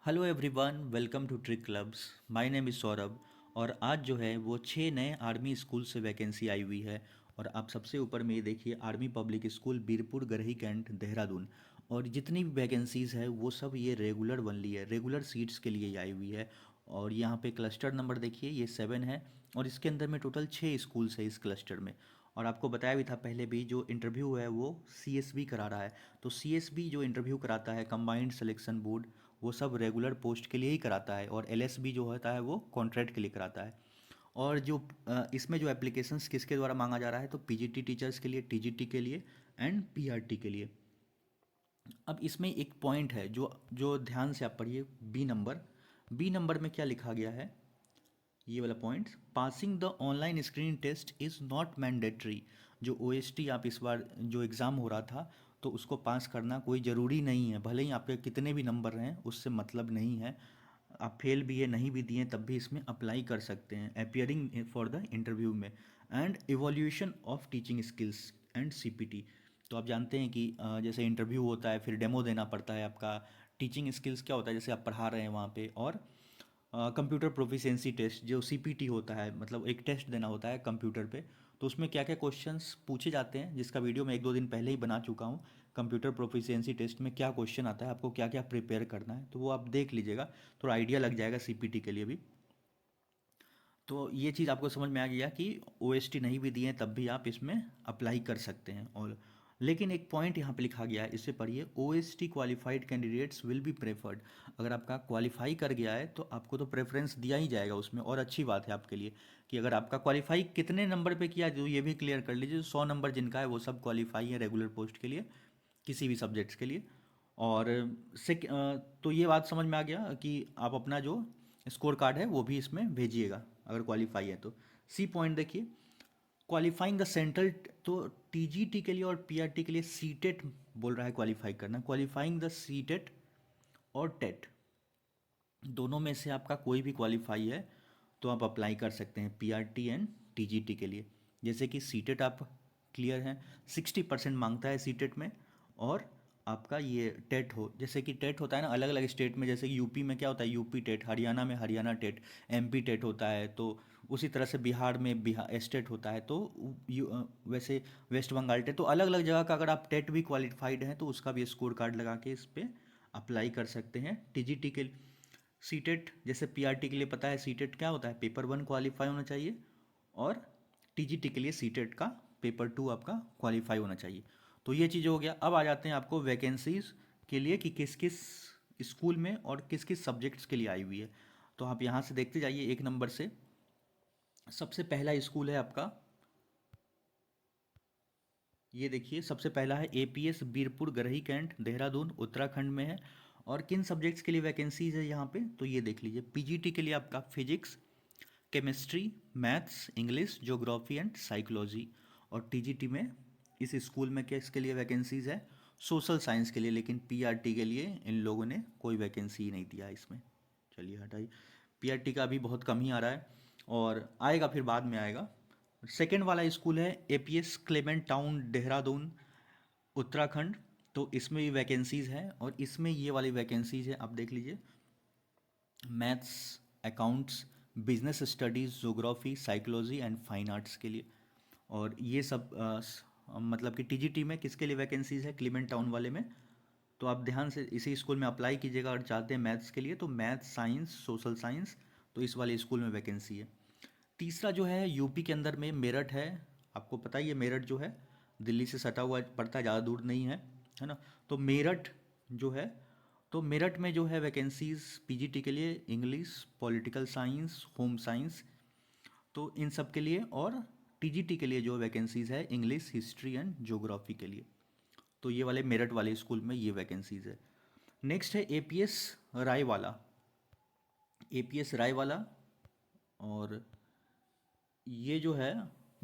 Hello everyone, welcome to trick clubs. My name is Saurabh. और आज जो है वो 6 नए आर्मी स्कूल से वैकेंसी आई हुई है। और आप सबसे ऊपर में ये देखिए, army public school Birpur Garhi cantt Dehradun. और जितनी भी वैकेंसीज़ है वो सब ये रेगुलर बनली है, रेगुलर सीट्स के लिए ही आई हुई है। और यहाँ पे क्लस्टर नंबर देखिए, ये 7 है। और इसके अंदर में टोटल 6 स्कूल्स है इस क्लस्टर में। और आपको बताया भी था पहले भी, जो इंटरव्यू है वो सीएसबी करा रहा है। तो सीएसबी जो इंटरव्यू कराता है, कंबाइंड सिलेक्शन बोर्ड, वो सब रेगुलर पोस्ट के लिए ही कराता है। और एलएसबी जो होता है वो कॉन्ट्रैक्ट के लिए कराता है। और जो इसमें जो एप्लीकेशंस किसके द्वारा मांगा जा रहा है, तो पीजीटी टीचर्स के लिए, टीजीटी के लिए एंड पीआरटी के लिए। अब इसमें एक पॉइंट है जो जो ध्यान से आप पढ़िए। बी नंबर में क्या लिखा गया है, ये वाला point, passing the online screen test is not mandatory. जो ओएसटी आप इस बार जो एग्ज़ाम हो रहा था, तो उसको पास करना कोई ज़रूरी नहीं है। भले ही आपके कितने भी नंबर रहें, उससे मतलब नहीं है। आप फेल भी है, नहीं भी दिए, तब भी इसमें अप्लाई कर सकते हैं, अपियरिंग फॉर द इंटरव्यू में। And evolution of teaching skills and CPT. तो आप जानते हैं कि जैसे इंटरव्यू होता है, फिर डेमो देना पड़ता है आपका। टीचिंग स्किल्स क्या होता है, जैसे आप पढ़ा रहे हैं वहाँ पे। और कंप्यूटर प्रोफिशिएंसी टेस्ट जो सीपीटी होता है, मतलब एक टेस्ट देना होता है कंप्यूटर पे। तो उसमें क्या क्या क्वेश्चंस पूछे जाते हैं, जिसका वीडियो मैं 1-2 दिन पहले ही बना चुका हूँ। कंप्यूटर प्रोफिशिएंसी टेस्ट में क्या क्वेश्चन आता है, आपको क्या क्या प्रिपेयर करना है, तो वो आप देख लीजिएगा। थोड़ा आइडिया लग जाएगा सीपीटी के लिए भी। तो ये चीज़ आपको समझ में आ गया कि ओएसटी नहीं भी दिए तब भी आप इसमें अप्लाई कर सकते हैं। और लेकिन एक पॉइंट यहाँ पे लिखा गया है, इसे पढ़िए, OST qualified candidates will be preferred. अगर आपका क्वालिफाई कर गया है तो आपको तो प्रेफरेंस दिया ही जाएगा उसमें। और अच्छी बात है आपके लिए कि अगर आपका क्वालिफाई कितने नंबर पे किया, जो ये भी क्लियर कर लीजिए। 100 नंबर जिनका है वो सब क्वालिफाई है रेगुलर पोस्ट के लिए, किसी भी सब्जेक्ट्स के लिए। और तो ये बात समझ में आ गया कि आप अपना जो स्कोर कार्ड है वो भी इसमें भेजिएगा अगर क्वालिफाई है तो। सी पॉइंट देखिए, क्वालिफाइंग द सेंट्रल। तो टीजीटी के लिए और पीआरटी के लिए सीटेट बोल रहा है क्वालिफाई करना। क्वालिफाइंग द सीटेट और टेट, दोनों में से आपका कोई भी क्वालिफाई है तो आप अप्लाई कर सकते हैं पीआरटी एंड टीजीटी के लिए। जैसे कि सीटेट आप क्लियर हैं, 60% मांगता है सीटेट में। और आपका ये टेट हो, जैसे कि टेट होता है ना अलग अलग स्टेट में, जैसे कि यूपी में क्या होता है, यूपी टेट, हरियाणा में हरियाणा टेट, एमपी टेट होता है। तो उसी तरह से बिहार में बिहार स्टेट होता है। तो वैसे वेस्ट बंगाल टेट, तो अलग अलग जगह का अगर आप टेट भी क्वालिफाइड हैं तो उसका भी स्कोर कार्ड लगा के इस पर अप्लाई कर सकते हैं। टीजीटी के सीटेट, जैसे पीआरटी के लिए पता है सीटेट क्या होता है, पेपर 1 क्वालिफाई होना चाहिए। और टीजीटी के लिए सीटेट का पेपर 2 आपका क्वालिफाई होना चाहिए। तो ये चीज़ हो गया। अब आ जाते हैं आपको वैकेंसीज के लिए कि किस किस स्कूल में और किस किस सब्जेक्ट्स के लिए आई हुई है। तो आप यहाँ से देखते जाइए 1 नंबर से। सबसे पहला स्कूल है आपका, ये देखिए, सबसे पहला है एपीएस बीरपुर गरही कैंट देहरादून उत्तराखंड में है। और किन सब्जेक्ट्स के लिए वैकेंसीज है यहाँ पे, तो ये देख लीजिए। पीजीटी के लिए आपका physics, chemistry, maths, English, geography and psychology. और टीजीटी में इस स्कूल में किसके लिए वैकेंसीज है, सोशल साइंस के लिए। लेकिन पीआरटी के लिए इन लोगों ने कोई वैकेंसी ही नहीं दिया इसमें। चलिए हटाइए, पीआरटी का अभी बहुत कम ही आ रहा है और आएगा, फिर बाद में आएगा। सेकेंड वाला स्कूल है APS Clement town Dehradun Uttarakhand. तो इसमें भी वैकेंसीज हैं और इसमें ये वाली वैकेंसीज है, आप देख लीजिए। Maths, accounts, business studies, geography, psychology and fine arts के लिए। और ये सब मतलब कि टीजीटी में किसके लिए वैकेंसीज है, क्लीमेंट टाउन वाले में। तो आप ध्यान से इसी स्कूल में अप्लाई कीजिएगा। अगर चाहते हैं मैथ्स के लिए तो मैथ्स, साइंस, सोशल साइंस, तो इस वाले स्कूल में वैकेंसी है। तीसरा जो है यूपी के अंदर में मेरठ है। आपको पता ही है मेरठ जो है दिल्ली से सटा हुआ पड़ता है, ज़्यादा दूर नहीं है ना। तो मेरठ जो है, तो मेरठ में जो है वैकेंसीज पीजीटी के लिए English, political science, home science, तो इन सब के लिए। और टीजीटी के लिए जो वैकेंसीज है इंग्लिश, हिस्ट्री एंड ज्योग्राफी के लिए। तो ये वाले मेरठ वाले स्कूल में ये वैकेंसीज है। नेक्स्ट है एपीएस रायवाला। एपीएस रायवाला, और ये जो है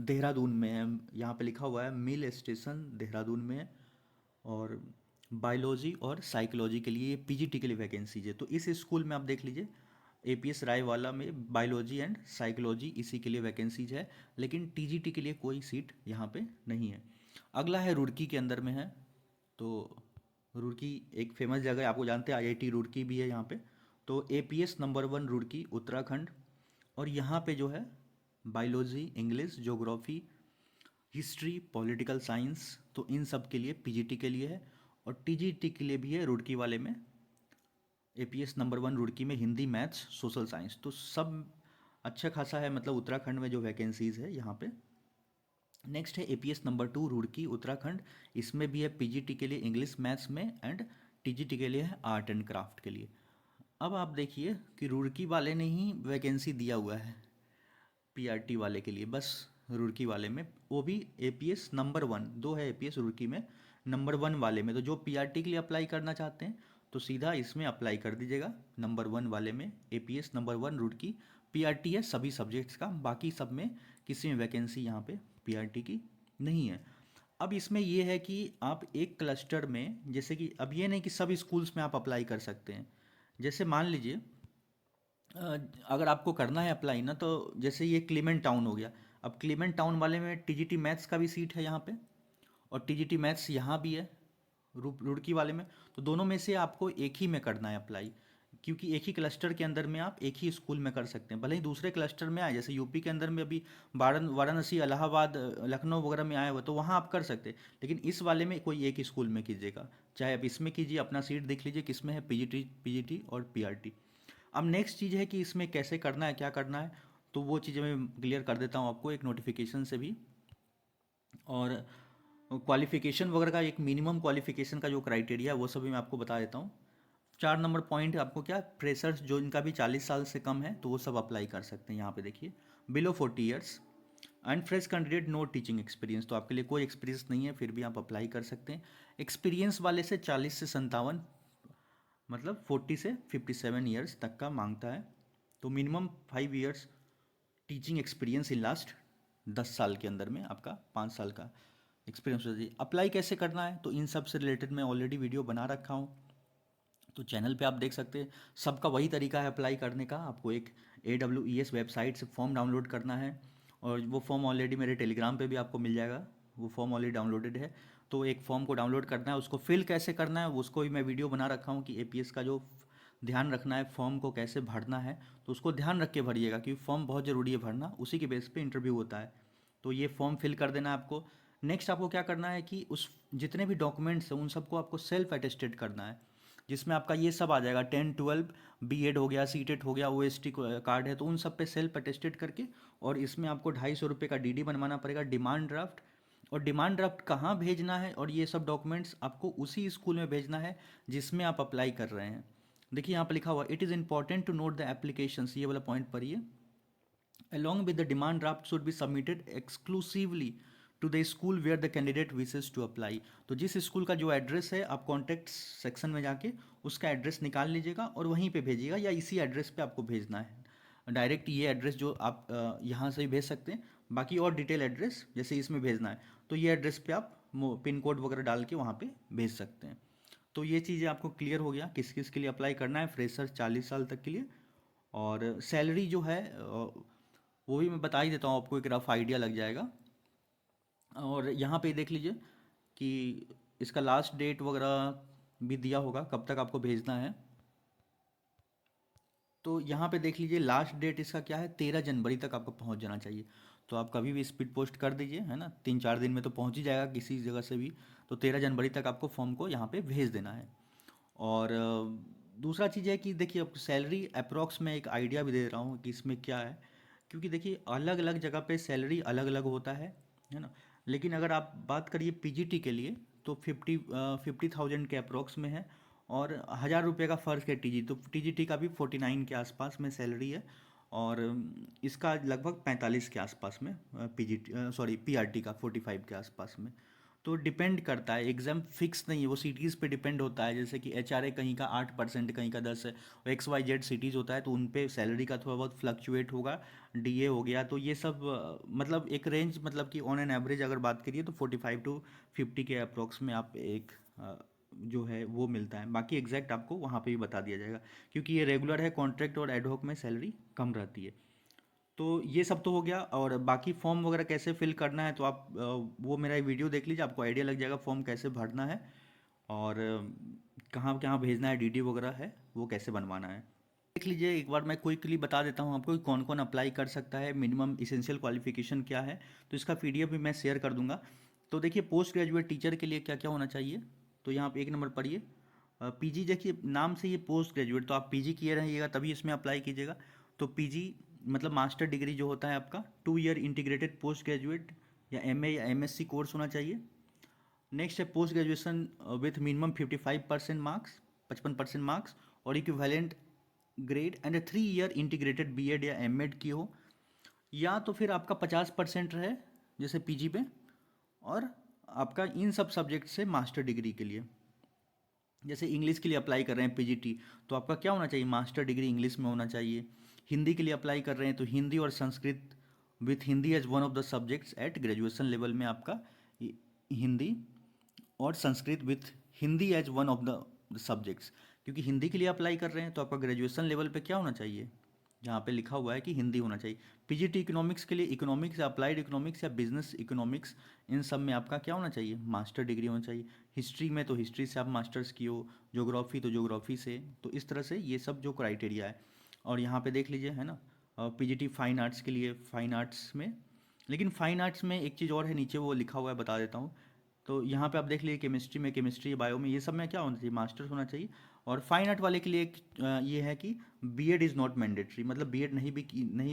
देहरादून में है। यहाँ पे लिखा हुआ है मिल स्टेशन देहरादून में है। और बायोलॉजी और साइकोलॉजी के लिए पीजीटी के लिए वैकेंसीज है। तो इस स्कूल में आप देख लीजिए, एपीएस रायवाला में बायोलॉजी एंड साइकोलॉजी इसी के लिए वैकेंसीज है। लेकिन टीजीटी के लिए कोई सीट यहाँ पे नहीं है। अगला है रुड़की के अंदर में है। तो रुड़की एक फेमस जगह है, आपको जानते हैं, आईआईटी रुड़की भी है यहाँ पे। तो एपीएस नंबर 1 रुड़की उत्तराखंड। और यहाँ पे जो है biology, English, geography, history, political science, तो इन सब के लिए पीजीटी के लिए है। और टीजीटी के लिए भी है रुड़की वाले में, एपीएस नंबर 1 रुड़की में हिंदी, मैथ्स, सोशल साइंस। तो सब अच्छा खासा है, मतलब उत्तराखंड में जो वैकेंसीज़ है यहाँ पे। नेक्स्ट है एपीएस नंबर 2 रुड़की उत्तराखंड। इसमें भी है पीजीटी के लिए इंग्लिश मैथ्स में, एंड टीजीटी के लिए है आर्ट एंड क्राफ्ट के लिए। अब आप देखिए कि रुड़की वाले ने ही वैकेंसी दिया हुआ है पीआरटी वाले के लिए, बस रुड़की वाले में, वो भी एपीएस नंबर 1, दो है एपीएस रुड़की में, नंबर 1 वाले में। तो जो पीआरटी के लिए अप्लाई करना चाहते हैं तो सीधा इसमें अप्लाई कर दीजिएगा, नंबर 1 वाले में, एपीएस नंबर 1 रुड़की। पीआरटी है सभी सब्जेक्ट्स का, बाकी सब में किसी में वैकेंसी यहाँ पे पीआरटी की नहीं है। अब इसमें ये है कि आप एक क्लस्टर में, जैसे कि अब ये नहीं कि सब स्कूल्स में आप अप्लाई कर सकते हैं। जैसे मान लीजिए अगर आपको करना है अप्लाई ना, तो जैसे ये क्लीमेंट टाउन हो गया। अब क्लीमेंट टाउन वाले में टीजीटी मैथ्स का भी सीट है यहाँ पे, और टीजीटी मैथ्स यहाँ भी है रुड़की वाले में। तो दोनों में से आपको एक ही में करना है अप्लाई, क्योंकि एक ही क्लस्टर के अंदर में आप एक ही स्कूल में कर सकते हैं। भले ही दूसरे क्लस्टर में आए, जैसे यूपी के अंदर में अभी वाराणसी, इलाहाबाद, लखनऊ वगैरह में आया हुआ, तो वहाँ आप कर सकते हैं। लेकिन इस वाले में कोई एक ही स्कूल में कीजिएगा, चाहे आप इसमें कीजिए, अपना सीट देख लीजिए किसमें है, पीजीटी और पीआरटी। अब नेक्स्ट चीज़ है कि इसमें कैसे करना है, क्या करना है, तो वो चीज़ें मैं क्लियर कर देता हूँ आपको एक नोटिफिकेशन से भी। और क्वालिफिकेशन वगैरह का, एक मिनिमम क्वालिफिकेशन का जो क्राइटेरिया है वो सभी मैं आपको बता देता हूँ। 4 नंबर पॉइंट आपको क्या, फ्रेशर्स जो इनका भी 40 साल से कम है तो वो सब अप्लाई कर सकते हैं। यहाँ पे देखिए below 40 years and fresh candidate no teaching experience, तो आपके लिए कोई एक्सपीरियंस नहीं है फिर भी आप अप्लाई कर सकते हैं। एक्सपीरियंस वाले से 40 से 57, मतलब 40 से 57 ईयर्स तक का मांगता है। तो minimum 5 years teaching experience in last 10 साल के अंदर में आपका 5 साल का एक्सपीरियंस होना चाहिए। अप्लाई कैसे करना है, तो इन सब से रिलेटेड मैं ऑलरेडी वीडियो बना रखा हूँ, तो चैनल पे आप देख सकते हैं। सबका वही तरीका है अप्लाई करने का, आपको एक AWES वेबसाइट से फॉर्म डाउनलोड करना है, और वो फॉर्म ऑलरेडी मेरे टेलीग्राम पे भी आपको मिल जाएगा, वो फॉर्म ऑलरेडी डाउनलोडेड है। तो एक फॉर्म को डाउनलोड करना है, उसको फिल कैसे करना है उसको भी मैं वीडियो बना रखा हूँ कि एपीएस का जो ध्यान रखना है, फॉर्म को कैसे भरना है, तो उसको ध्यान रख के भरिएगा, क्योंकि फॉर्म बहुत ज़रूरी है भरना, उसी के बेस पे इंटरव्यू होता है। तो ये फॉर्म फिल कर देना है आपको। नेक्स्ट आपको क्या करना है कि उस जितने भी डॉक्यूमेंट्स हैं उन सबको आपको सेल्फ अटेस्टेड करना है, जिसमें आपका ये सब आ जाएगा, 10 12 बीएड हो गया, सीटेट हो गया, ओएसटी कार्ड है, तो उन सब पे सेल्फ अटेस्टेड करके, और इसमें आपको 250 रुपये का डीडी बनवाना पड़ेगा, डिमांड ड्राफ्ट। और डिमांड ड्राफ्ट कहाँ भेजना है, और ये सब डॉक्यूमेंट्स आपको उसी स्कूल में भेजना है जिसमें आप अप्लाई कर रहे हैं। देखिए यहाँ पर लिखा हुआ, it is important to note the applications, ये वाला पॉइंट पढ़िए। Along with the demand draft should be submitted exclusively to the school where the candidate wishes to apply। तो जिस स्कूल का जो एड्रेस है, आप कॉन्टैक्ट सेक्शन में जाके उसका एड्रेस निकाल लीजिएगा और वहीं पे भेजिएगा, या इसी एड्रेस पे आपको भेजना है डायरेक्ट। ये एड्रेस जो आप यहाँ से भी भेज सकते हैं, बाकी और डिटेल एड्रेस जैसे इसमें भेजना है तो ये एड्रेस पे आप पिन कोड वगैरह डाल के वहाँ पे भेज सकते हैं। तो ये चीज़ें आपको क्लियर हो गया किस किस के लिए अप्लाई करना है, फ्रेशर 40 साल तक के लिए। और सैलरी जो है वो भी मैं बता ही देता हूँ आपको, एक रफ आइडिया लग जाएगा। और यहाँ पे देख लीजिए कि इसका लास्ट डेट वगैरह भी दिया होगा, कब तक आपको भेजना है। तो यहाँ पे देख लीजिए लास्ट डेट इसका क्या है, 13 जनवरी तक आपको पहुँच जाना चाहिए। तो आप कभी भी स्पीड पोस्ट कर दीजिए, है ना, 3 4 दिन में तो पहुँच ही जाएगा किसी जगह से भी। तो 13 जनवरी तक आपको फॉर्म को यहाँ पे भेज देना है। और दूसरा चीज़ है कि देखिए अब सैलरी अप्रोक्स में एक आइडिया भी दे रहा हूँ कि इसमें क्या है, क्योंकि देखिए अलग अलग जगह पे सैलरी अलग अलग होता है ना। लेकिन अगर आप बात करिए पीजीटी के लिए तो 50,000 के अप्रोक्स में है, और 1,000 रुपये का फ़र्क है टीजी, तो टीजीटी का भी 49 के आसपास में सैलरी है, और इसका लगभग 45 के आसपास में, पीजीटी सॉरी पीआरटी का 45 के आसपास में। तो डिपेंड करता है, एग्ज़ाम फिक्स नहीं है, वो सिटीज़ पे डिपेंड होता है। जैसे कि एचआरए कहीं का 8%, कहीं का 10 है, और XYZ सिटीज़ होता है तो उन पे सैलरी का थोड़ा बहुत फ्लक्चुएट होगा। डीए हो गया, तो ये सब मतलब एक रेंज, मतलब कि ऑन एन एवरेज अगर बात करिए तो 45 to 50 के अप्रोक्स में आप एक जो है वो मिलता है। बाकी एग्जैक्ट आपको वहाँ पे भी बता दिया जाएगा, क्योंकि ये रेगुलर है, कॉन्ट्रैक्ट और एडहॉक में सैलरी कम रहती है। तो ये सब तो हो गया। और बाकी फॉर्म वगैरह कैसे फिल करना है तो आप वो मेरा वीडियो देख लीजिए, आपको आइडिया लग जाएगा फॉर्म कैसे भरना है, और कहाँ कहाँ भेजना है, डीडी वगैरह है वो कैसे बनवाना है। देख लीजिए एक बार मैं क्विकली बता देता हूँ आपको कि कौन कौन अप्लाई कर सकता है, मिनिमम इसेंशियल क्वालिफिकेशन क्या है। तो इसका पीडीएफ भी मैं शेयर कर दूंगा। तो देखिए पोस्ट ग्रेजुएट टीचर के लिए क्या क्या होना चाहिए। तो यहाँ पे एक नंबर पढ़िए, पीजी। देखिए नाम से ये पोस्ट ग्रेजुएट, तो आप पीजी किए रहिएगा तभी इसमें अप्लाई कीजिएगा। तो पीजी मतलब मास्टर डिग्री जो होता है आपका 2 ईयर इंटीग्रेटेड पोस्ट ग्रेजुएट या एमए या एमएससी कोर्स होना चाहिए। नेक्स्ट है post graduation with minimum 55% marks, 55% marks और equivalent grade and 3 year integrated BEd या एमएड की हो, या तो फिर आपका 50% रहे जैसे पीजी पे, और आपका इन सब सब्जेक्ट से मास्टर डिग्री के लिए, जैसे इंग्लिश के लिए अप्लाई कर रहे हैं पीजीटी, तो आपका क्या होना चाहिए, मास्टर डिग्री इंग्लिश में होना चाहिए। हिंदी के लिए अप्लाई कर रहे हैं तो हिंदी और Sanskrit with Hindi as one of the subjects at graduation level में आपका हिंदी और Sanskrit with Hindi as one of the subjects. क्योंकि हिंदी के लिए अप्लाई कर रहे हैं तो आपका ग्रेजुएशन लेवल पे क्या होना चाहिए, जहाँ पे लिखा हुआ है कि हिंदी होना चाहिए। पीजीटी इकोनॉमिक्स के लिए इकोनॉमिक्स या अप्लाइड इकोनॉमिक्स या बिजनेस इकोनॉमिक्स, इन सब में आपका क्या होना चाहिए, मास्टर डिग्री होना चाहिए। हिस्ट्री में तो हिस्ट्री से आप मास्टर्स की हो, ज्योग्राफी तो ज्योग्राफी से। तो इस तरह से ये सब जो क्राइटेरिया है। और यहाँ पे देख लीजिए है ना, पीजीटी फाइन आर्ट्स के लिए फाइन आर्ट्स में, लेकिन फाइन आर्ट्स में एक चीज़ और है, नीचे वो लिखा हुआ है बता देता हूँ। तो यहाँ पे आप देख लीजिए केमिस्ट्री में, केमिस्ट्री बायो में, ये सब में क्या होना चाहिए, मास्टर्स होना चाहिए। और फाइन आर्ट वाले के लिए एक ये है कि बीएड इज़ नॉट मैंडेटरी, मतलब बीएड नहीं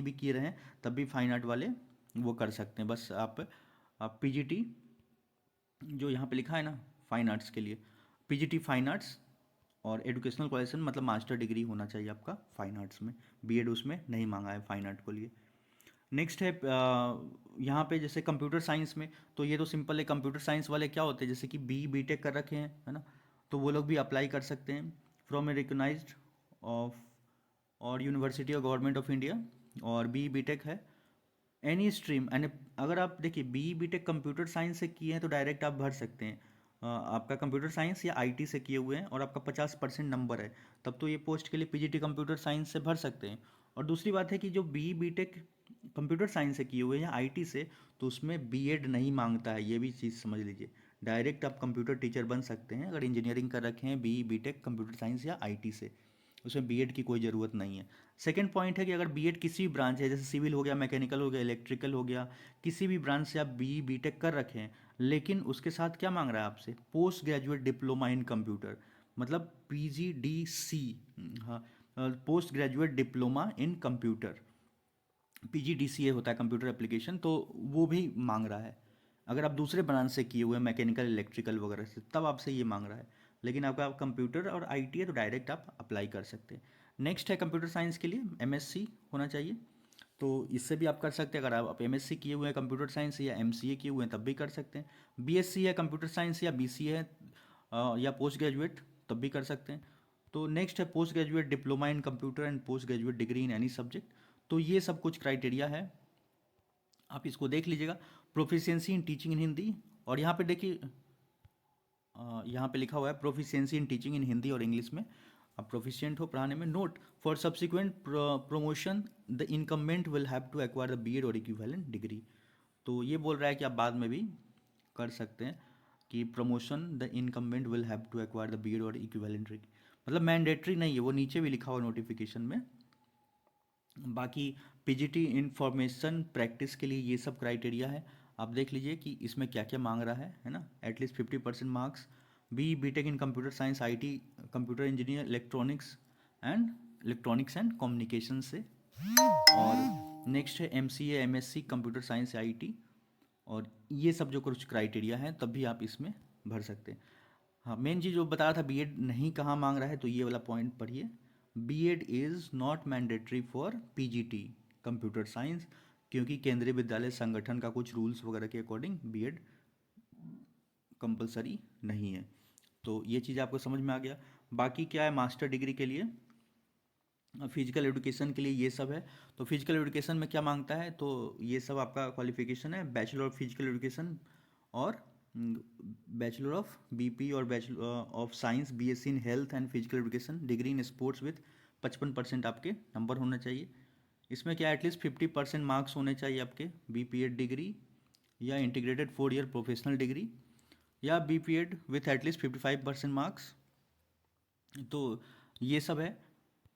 भी किए रहे तब भी फाइन आर्ट वाले वो कर सकते हैं। बस आप पीजीटी जो यहाँ पे लिखा है ना फाइन आर्ट्स के लिए, पीजीटी फाइन आर्ट्स और एजुकेशनल क्वालिफिकेशन मतलब मास्टर डिग्री होना चाहिए आपका फाइन आर्ट्स में। बीएड उसमें नहीं मांगा है फाइन आर्ट को लिए। नेक्स्ट है यहाँ पे जैसे कंप्यूटर साइंस में, तो ये तो सिंपल है। कंप्यूटर साइंस वाले क्या होते हैं, जैसे कि बी टेक कर रखे हैं है ना, तो वो लोग भी अप्लाई कर सकते हैं फ्रॉम ए रिकग्नाइज्ड ऑफ और university of government of India. और बी टेक है एनी स्ट्रीम एंड, अगर आप देखिए बी टेक कंप्यूटर साइंस से किए हैं तो डायरेक्ट आप भर सकते हैं। आपका कंप्यूटर साइंस या आईटी से किए हुए हैं और आपका 50% नंबर है, तब तो ये पोस्ट के लिए पीजीटी कंप्यूटर साइंस से भर सकते हैं। और दूसरी बात है कि जो बी टेक कंप्यूटर साइंस से किए हुए हैं या आईटी से, तो उसमें बीएड नहीं मांगता है, ये भी चीज़ समझ लीजिए। डायरेक्ट आप कंप्यूटर टीचर बन सकते हैं अगर इंजीनियरिंग कर रखे हैं बी टेक कंप्यूटर साइंस या आईटी से, उसमें बीएड की कोई ज़रूरत नहीं है। सेकंड पॉइंट है कि अगर बीएड किसी भी ब्रांच है, जैसे सिविल हो गया, मैकेनिकल हो गया, इलेक्ट्रिकल हो गया, किसी भी ब्रांच से आप बीटेक कर रखे हैं, लेकिन उसके साथ क्या मांग रहा है आपसे, post graduate diploma in computer, मतलब पीजीडीसी। हाँ, post graduate diploma in computer, PGDCA होता है कंप्यूटर एप्लीकेशन, तो वो भी मांग रहा है। अगर आप दूसरे ब्रांच से किए हुए हैं मैकेनिकल इलेक्ट्रिकल वगैरह से, तब आपसे ये मांग रहा है। लेकिन आपका कंप्यूटर और आईटी है तो डायरेक्ट आप अप्लाई कर सकते हैं। नेक्स्ट है कंप्यूटर साइंस के लिए एमएससी होना चाहिए, तो इससे भी आप कर सकते हैं। अगर आप एमएससी किए हुए हैं कंप्यूटर साइंस या एमसीए किए हुए हैं तब भी कर सकते हैं। बीएससी है कंप्यूटर साइंस या बीसीए है या पोस्ट ग्रेजुएट, तब भी कर सकते हैं। तो नेक्स्ट है post graduate diploma in computer and post graduate degree in any subject. तो ये सब कुछ क्राइटेरिया है, आप इसको देख लीजिएगा। Proficiency in teaching in Hindi, और यहाँ पे देखिए यहाँ पे लिखा हुआ है proficiency in teaching in Hindi और इंग्लिश में, आप प्रोफिशिएंट हो पढ़ाने में। Note for subsequent promotion the incumbent will have to acquire the BEd और इक्विवेलेंट डिग्री। तो ये बोल रहा है कि आप बाद में भी कर सकते हैं कि promotion the incumbent will have to acquire the BEd और इक्विवेलेंट डिग्री, मतलब मैंडेटरी नहीं है, वो नीचे भी लिखा हुआ नोटिफिकेशन में। बाकी पीजीटी इंफॉर्मेशन प्रैक्टिस के लिए ये सब क्राइटेरिया है, आप देख लीजिए कि इसमें क्या क्या मांग रहा है ना। At least 50% marks, BTech in computer science, IT computer engineer, electronics and communication से। और नेक्स्ट है MCA MSc computer science IT, और ये सब जो कुछ क्राइटेरिया है तब भी आप इसमें भर सकते हैं। हाँ, मेन चीज़ जो बता रहा था बीएड नहीं कहाँ मांग रहा है, तो ये वाला पॉइंट पढ़िए। BEd is not mandatory for PGT computer science, क्योंकि केंद्रीय विद्यालय संगठन का कुछ रूल्स वगैरह के अकॉर्डिंग बीएड कंपलसरी नहीं है। तो ये चीज़ आपको समझ में आ गया। बाकी क्या है, मास्टर डिग्री के लिए फिजिकल एजुकेशन के लिए ये सब है। तो फिजिकल एजुकेशन में क्या मांगता है, तो ये सब आपका क्वालिफिकेशन है बैचलर ऑफ फिजिकल एजुकेशन और बैचलर ऑफ बीपी और bachelor of science BSc in health and physical education, degree in sports with 55% आपके नंबर होना चाहिए। इसमें क्या एटलीस्ट 50% मार्क्स होने चाहिए आपके बीपीएड डिग्री या इंटीग्रेटेड 4 ईयर प्रोफेशनल डिग्री या बीपीएड विथ एटलीस्ट 55% मार्क्स। तो ये सब है।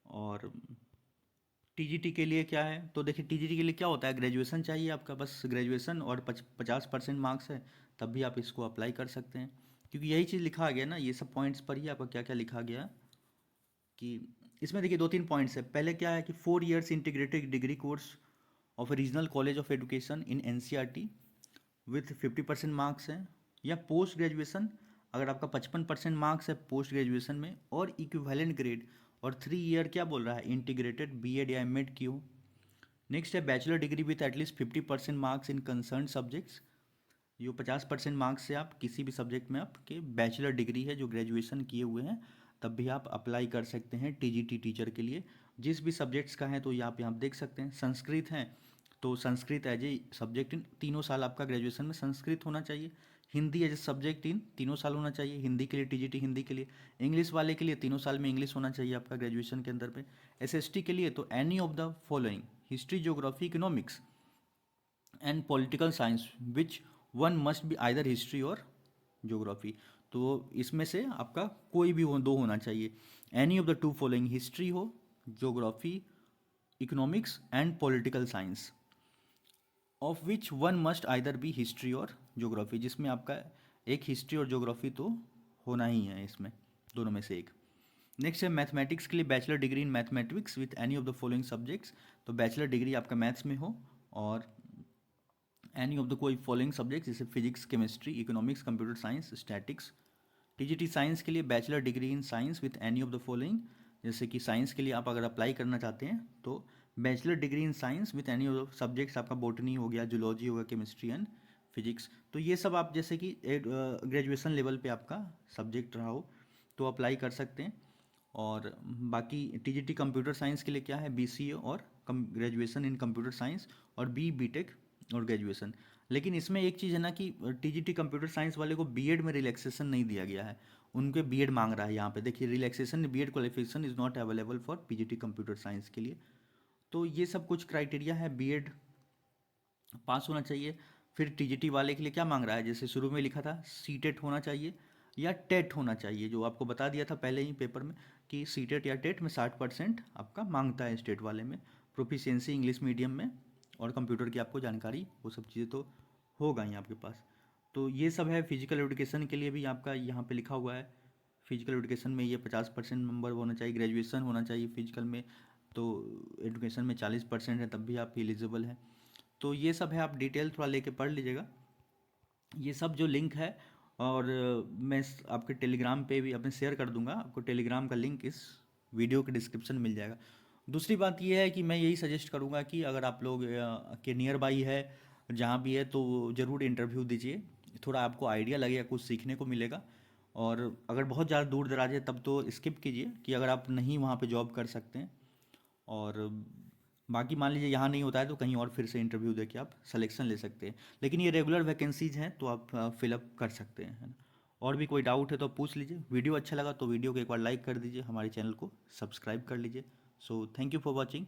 और टीजीटी के लिए क्या है, तो देखिए टीजीटी के लिए क्या होता है, ग्रेजुएशन चाहिए आपका, बस ग्रेजुएशन और 50% मार्क्स है, तब भी आप इसको अप्लाई कर सकते हैं। क्योंकि यही चीज़ लिखा गया ना, ये सब पॉइंट्स पर ही आपका क्या क्या लिखा गया कि इसमें देखिए 2-3 पॉइंट्स है। पहले क्या है कि 4 years integrated degree course of regional college of education in NCERT with 50% marks है, या पोस्ट ग्रेजुएशन अगर आपका 55% मार्क्स है पोस्ट ग्रेजुएशन में, और इक्विवेलेंट ग्रेड, और 3 year क्या बोल रहा है, इंटीग्रेटेड बीएड या एमएड की हो। नेक्स्ट है bachelor degree with at least 50% marks in concern subjects, जो 50% मार्क्स से आप किसी भी सब्जेक्ट में आपके बैचलर डिग्री है जो ग्रेजुएशन किए हुए हैं, तब भी आप अप्लाई कर सकते हैं टीजीटी टीचर के लिए, जिस भी सब्जेक्ट्स का है। तो ये आप यहाँ देख सकते हैं, संस्कृत है तो Sanskrit as a subject in 3 साल आपका ग्रेजुएशन में संस्कृत होना चाहिए। Hindi as a subject in 3 साल होना चाहिए हिंदी के लिए, टीजीटी हिंदी के लिए। इंग्लिश वाले के लिए 3 साल में इंग्लिश होना चाहिए आपका ग्रेजुएशन के अंदर पे। एसएसटी के लिए तो any of the following, history, geography, economics and political science which one must be either history और ज्योग्राफी। तो इसमें से आपका कोई भी दो होना चाहिए, any of the two following, history हो, geography, economics and political science, of which one must either be history और ज्योग्राफी, जिसमें आपका एक हिस्ट्री और ज्योग्राफी तो होना ही है इसमें, दोनों में से एक। नेक्स्ट है मैथमेटिक्स के लिए bachelor degree in mathematics with any of the following subjects, तो बैचलर डिग्री आपका मैथ्स में हो और एनी ऑफ द कोई फॉलोइंग सब्जेक्ट जैसे physics, chemistry, economics, computer science, statics. TGT science के लिए bachelor degree in science with any of the following, जैसे कि साइंस के लिए आप अगर अप्लाई करना चाहते हैं तो bachelor degree in science with any of the subjects, आपका बॉटनी हो गया, जूलॉजी हो गया, केमिस्ट्री एंड फिजिक्स। तो ये सब आप जैसे कि ग्रेजुएशन लेवल पे आपका सब्जेक्ट रहा हो तो अप्लाई कर सकते हैं। और बाकी टीजीटी कंप्यूटर साइंस के लिए क्या है, बीसीए और ग्रेजुएशन इन कंप्यूटर साइंस, और बीटेक और ग्रेजुएशन। लेकिन इसमें एक चीज़ है ना कि टीजीटी कंप्यूटर साइंस वाले को बीएड में रिलैक्सेशन नहीं दिया गया है, उनके बीएड मांग रहा है यहाँ पे, देखिए relaxation BEd qualification is not available for PGT computer science के लिए। तो ये सब कुछ क्राइटेरिया है, बीएड पास होना चाहिए। फिर टीजीटी वाले के लिए क्या मांग रहा है, जैसे शुरू में लिखा था सीटेट होना चाहिए या टेट होना चाहिए, जो आपको बता दिया था पहले ही पेपर में कि सीटेट या टेट में 60% आपका मांगता है स्टेट वाले में। प्रोफिशिएंसी इंग्लिश मीडियम में और कंप्यूटर की आपको जानकारी, वो सब चीज़ें तो होगा ही आपके पास। तो ये सब है। फिजिकल एजुकेशन के लिए भी आपका यहाँ पे लिखा हुआ है, फिजिकल एजुकेशन में ये 50% नंबर होना चाहिए, ग्रेजुएशन होना चाहिए फिजिकल में, तो एजुकेशन में 40% है तब भी आप एलिजिबल हैं। तो ये सब है, आप डिटेल थोड़ा लेके पढ़ लीजिएगा ये सब जो लिंक है। और मैं आपके टेलीग्राम पे भी अपने शेयर कर दूंगा, आपको टेलीग्राम का लिंक इस वीडियो के डिस्क्रिप्शन में मिल जाएगा। दूसरी बात ये है कि मैं यही सजेस्ट करूंगा कि अगर आप लोग के नियर बाई है, जहाँ भी है, तो ज़रूर इंटरव्यू दीजिए, थोड़ा आपको आइडिया लगेगा, कुछ सीखने को मिलेगा। और अगर बहुत ज़्यादा दूर दराज है तब तो स्किप कीजिए, कि अगर आप नहीं वहाँ पे जॉब कर सकते हैं। और बाकी मान लीजिए यहाँ नहीं होता है तो कहीं और फिर से इंटरव्यू दे के आप सिलेक्शन ले सकते हैं। लेकिन ये रेगुलर वैकेंसीज हैं तो आप फिलअप कर सकते हैं, है ना। और भी कोई डाउट है तो पूछ लीजिए। वीडियो अच्छा लगा तो वीडियो को एक बार लाइक कर दीजिए, हमारे चैनल को सब्सक्राइब कर लीजिए। So thank you for watching.